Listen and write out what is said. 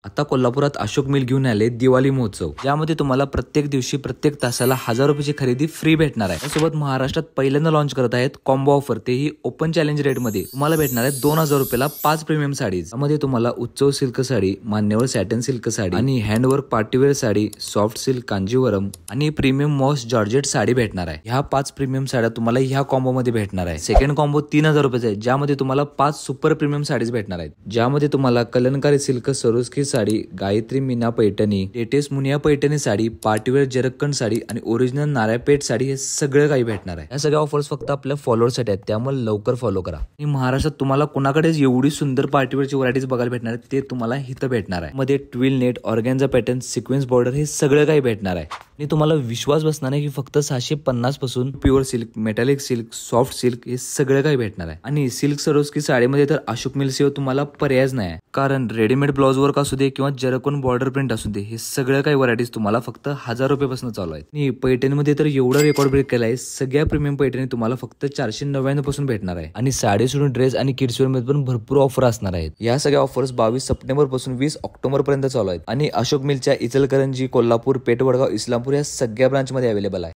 आता कोल्हापुरात अशोक मिल घेऊन आले दिवाळी महोत्सव, यामध्ये तुम्हाला प्रत्येक दिवशी प्रत्येक तासाला 1000 रुपयाची खरेदी फ्री भेटणार आहे। त्यासोबत महाराष्ट्रात पहिल्यांदा लॉन्च करत आहेत कॉम्बो ऑफर, तेही ओपन चॅलेंज रेट मध्ये तुम्हाला भेटणार आहे 2000 रुपयाला 5 प्रीमियम साडीज। यामध्ये तुम्हाला उत्सव सिल्क साडी, मान्यवर सॅटन सिल्क साडी आणि handwork partywear sari, soft silk Kanjeevaram आणि प्रीमियम मॉस जॉर्जेट साडी भेटणार आहे। ह्या 5 प्रीमियम साड्या तुम्हाला ह्या कॉम्बो मध्ये भेटणार आहे। सेकंड कॉम्बो 3000 रुपयाचा आहे, ज्यामध्ये तुम्हाला 5 सुपर प्रीमियम साडीज भेटणार आहेत, ज्यामध्ये तुम्हाला कलंकारी सिल्क सरोस्की साडी, गायत्री मीना पैठणी, टेटेस मुनिया पैठणी साडी, पार्टीवेअर जरक्कन साडी आणि ओरिजिनल नारायणपेठ साडी हे सगळं काही भेटणार आहे। या सगळ्या ऑफर्स फक्त आपल्या फॉलोअर्ससाठी आहेत, त्यामुळे लवकर फॉलो करा। आणि महाराष्ट्रात तुम्हाला कोणाकडे एवढी सुंदर पार्टीवेअरची व्हरायटीज बघायला भेटणार आहेत ते तुम्हाला इथं भेटणार आहे। मध्ये twill net, organza pattern, sequence border हे सगळं काही भेटणार आहे। आणि तुम्हाला विश्वास बसणार नाही की फक्त 650 पासून pure silk, metallic silk, soft silk हे सगळं काही भेटणार आहे। आणि सिल्क सरोस्की साडीमध्ये तर अशोक मिल शिवाय तुम्हाला पर्यायच नाही, कारण रेडीमेड ब्लाउज वर्क असू दे किंवा जरकून बॉर्डर प्रिंट असू दे, हे सगळं काही व्हरायटीज तुम्हाला फक्त 1000 रुपयापासून चालू आहेत। आणि पैठणीमध्ये तर एवढा रेकॉर्ड ब्रेक केलाय, सगळ्या प्रीमियम पैठणी तुम्हाला फक्त 499 पासून भेटणार आहे। आणि साडी सोडून ड्रेस आणि किड्सवेअर मध्ये पण भरपूर ऑफर असणार आहेत। या सगळ्या ऑफर्स 22 सप्टेंबर पासून 20 ऑक्टोबर पर्यंत चालू आहेत। आणि अशोक मिलच्या इचलकरंजी, कोल्हापूर, पेठ, वडगाव, इस्लामपूर या सगळ्या ब्रांच मध्ये अवेलेबल आहे।